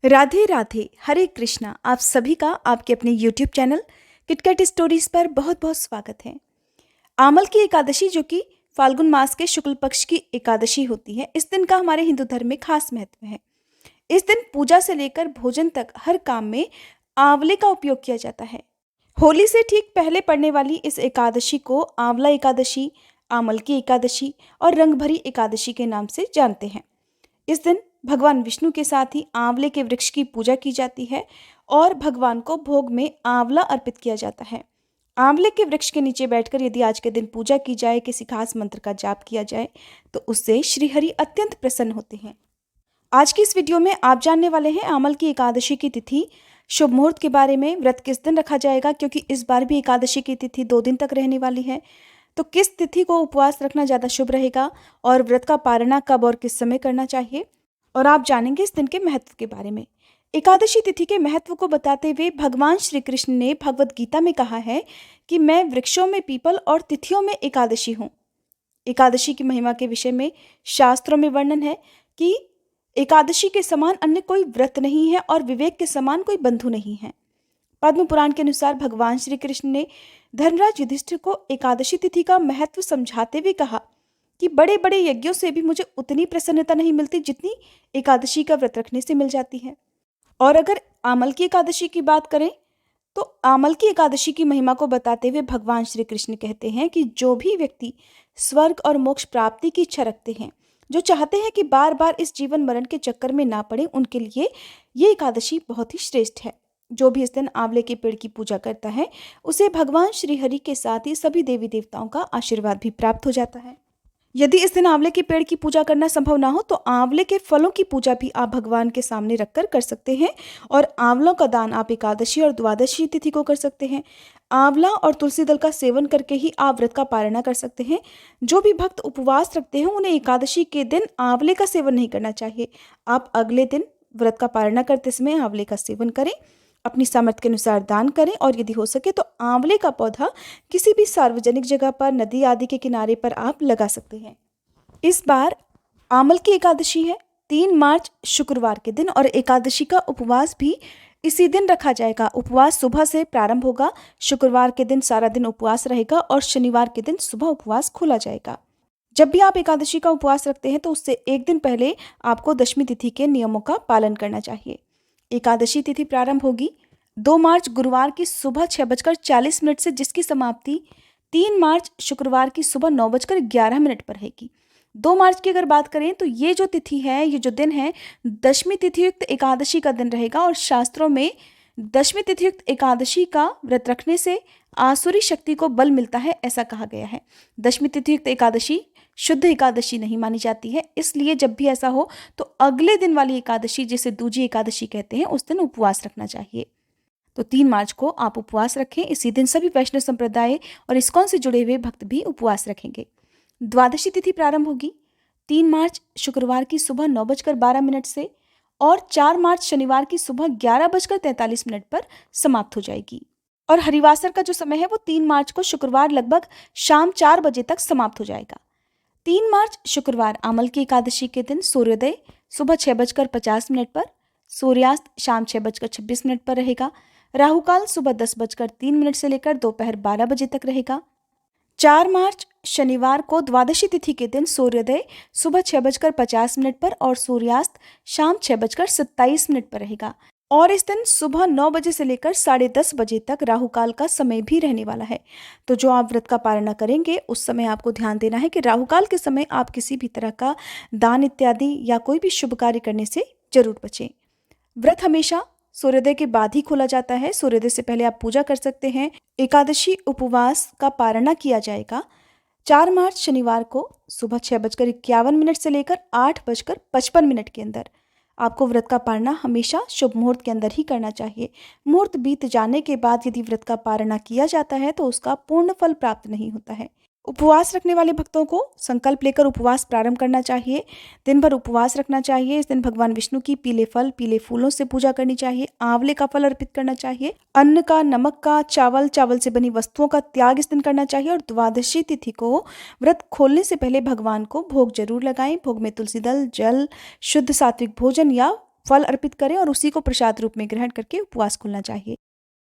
राधे राधे, हरे कृष्णा। आप सभी का आपके अपने YouTube चैनल किटकैट स्टोरीज पर बहुत बहुत स्वागत है। आमल की एकादशी, जो कि फाल्गुन मास के शुक्ल पक्ष की एकादशी होती है, इस दिन का हमारे हिंदू धर्म में खास महत्व है। इस दिन पूजा से लेकर भोजन तक हर काम में आंवले का उपयोग किया जाता है। होली से ठीक पहले पड़ने वाली इस एकादशी को आंवला एकादशी, आमल की एकादशी और रंगभरी एकादशी के नाम से जानते हैं। इस दिन भगवान विष्णु के साथ ही आंवले के वृक्ष की पूजा की जाती है और भगवान को भोग में आंवला अर्पित किया जाता है। आंवले के वृक्ष के नीचे बैठकर यदि आज के दिन पूजा की जाए, किसी खास मंत्र का जाप किया जाए, तो उससे श्रीहरि अत्यंत प्रसन्न होते हैं। आज की इस वीडियो में आप जानने वाले हैं आमल की एकादशी की तिथि, शुभ मुहूर्त के बारे में, व्रत किस दिन रखा जाएगा, क्योंकि इस बार भी एकादशी की तिथि 2 दिन तक रहने वाली है। तो किस तिथि को उपवास रखना ज़्यादा शुभ रहेगा और व्रत का पारणा कब और किस समय करना चाहिए, और आप जानेंगे इस दिन के महत्व के बारे में। एकादशी तिथि के महत्व को बताते हुए भगवान श्री कृष्ण ने भगवत गीता में कहा है कि मैं वृक्षों में पीपल और तिथियों में एकादशी हूँ। एकादशी की महिमा के विषय में शास्त्रों में वर्णन है कि एकादशी के समान अन्य कोई व्रत नहीं है और विवेक के समान कोई बंधु नहीं है। पद्म पुराण के अनुसार भगवान श्री कृष्ण ने धर्मराज युधिष्ठिर को एकादशी तिथि का महत्व समझाते हुए कहा कि बड़े बड़े यज्ञों से भी मुझे उतनी प्रसन्नता नहीं मिलती जितनी एकादशी का व्रत रखने से मिल जाती है। और अगर आमल की एकादशी की बात करें, तो आमल की एकादशी की महिमा को बताते हुए भगवान श्री कृष्ण कहते हैं कि जो भी व्यक्ति स्वर्ग और मोक्ष प्राप्ति की इच्छा रखते हैं, जो चाहते हैं कि बार बार इस जीवन मरण के चक्कर में ना पड़े, उनके लिए ये एकादशी बहुत ही श्रेष्ठ है। जो भी इस दिन आंवले के पेड़ की पूजा करता है, उसे भगवान श्री हरि के साथ ही सभी देवी देवताओं का आशीर्वाद भी प्राप्त हो जाता है। यदि इस दिन आंवले के पेड़ की पूजा करना संभव ना हो, तो आंवले के फलों की पूजा भी आप भगवान के सामने रखकर कर सकते हैं। और आंवलों का दान आप एकादशी और द्वादशी तिथि को कर सकते हैं। आंवला और तुलसी दल का सेवन करके ही आप व्रत का पारणा कर सकते हैं। जो भी भक्त उपवास रखते हैं, उन्हें एकादशी के दिन आंवले का सेवन नहीं करना चाहिए। आप अगले दिन व्रत का पारणा करते समय आंवले का सेवन करें, अपनी सामर्थ्य के अनुसार दान करें, और यदि हो सके तो आंवले का पौधा किसी भी सार्वजनिक जगह पर, नदी आदि के किनारे पर आप लगा सकते हैं। इस बार आमल की एकादशी है 3 मार्च शुक्रवार के दिन, और एकादशी का उपवास भी इसी दिन रखा जाएगा। उपवास सुबह से प्रारंभ होगा, शुक्रवार के दिन सारा दिन उपवास रहेगा और शनिवार के दिन सुबह उपवास खोला जाएगा। जब भी आप एकादशी का उपवास रखते हैं, तो उससे एक दिन पहले आपको दशमी तिथि के नियमों का पालन करना चाहिए। एकादशी तिथि प्रारंभ होगी 2 मार्च गुरुवार की सुबह 6:40 से, जिसकी समाप्ति 3 मार्च शुक्रवार की सुबह 9:11 पर रहेगी। 2 मार्च की अगर बात करें, तो ये जो तिथि है, ये जो दिन है, दशमी तिथि युक्त एकादशी का दिन रहेगा। और शास्त्रों में दशमी तिथि युक्त एकादशी का व्रत रखने से आसुरी शक्ति को बल मिलता है, ऐसा कहा गया है। दशमी तिथि युक्त एकादशी शुद्ध एकादशी नहीं मानी जाती है, इसलिए जब भी ऐसा हो तो अगले दिन वाली एकादशी, जिसे दूजी एकादशी कहते हैं, उस दिन उपवास रखना चाहिए। तो 3 मार्च को आप उपवास रखें। इसी दिन सभी वैष्णव संप्रदाय और इस्कॉन से जुड़े हुए भक्त भी उपवास रखेंगे। द्वादशी तिथि प्रारंभ होगी 3 मार्च शुक्रवार की सुबह 9:12 से, और 4 मार्च शनिवार की सुबह 11:43 पर समाप्त हो जाएगी। और हरिवासर का जो समय है, वो 3 मार्च को शुक्रवार लगभग शाम 4 बजे तक समाप्त हो जाएगा। 3 मार्च शुक्रवार आमल की एकादशी के दिन सूर्योदय सुबह 6:50 पर, सूर्यास्त शाम 6:26 पर रहेगा। राहुकाल सुबह 10:03 से लेकर दोपहर 12 बजे तक रहेगा। 4 मार्च शनिवार को द्वादशी तिथि के दिन सूर्योदय सुबह 6:50 पर और सूर्यास्त शाम 6:27 पर रहेगा। और इस दिन सुबह 9 बजे से लेकर 10:30 बजे तक राहुकाल का समय भी रहने वाला है। तो जो आप व्रत का पारणा करेंगे, उस समय आपको ध्यान देना है कि राहुकाल के समय आप किसी भी तरह का दान इत्यादि या कोई भी शुभ कार्य करने से जरूर बचें। व्रत हमेशा सूर्योदय के बाद ही खोला जाता है। सूर्योदय से पहले आप पूजा कर सकते हैं। एकादशी उपवास का पारणा किया जाएगा 4 मार्च शनिवार को सुबह 6:51 से लेकर 8:55 के अंदर। आपको व्रत का पारणा हमेशा शुभ मुहूर्त के अंदर ही करना चाहिए। मुहूर्त बीत जाने के बाद यदि व्रत का पारणा किया जाता है, तो उसका पूर्ण फल प्राप्त नहीं होता है। उपवास रखने वाले भक्तों को संकल्प लेकर उपवास प्रारंभ करना चाहिए। दिन भर उपवास रखना चाहिए। इस दिन भगवान विष्णु की पीले फल, पीले फूलों से पूजा करनी चाहिए। आंवले का फल अर्पित करना चाहिए। अन्न का, नमक का, चावल से बनी वस्तुओं का त्याग इस दिन करना चाहिए। और द्वादशी तिथि को व्रत खोलने से पहले भगवान को भोग जरूर लगाएं। भोग में तुलसी दल, जल, शुद्ध सात्विक भोजन या फल अर्पित करें और उसी को प्रसाद रूप में ग्रहण करके उपवास खोलना चाहिए।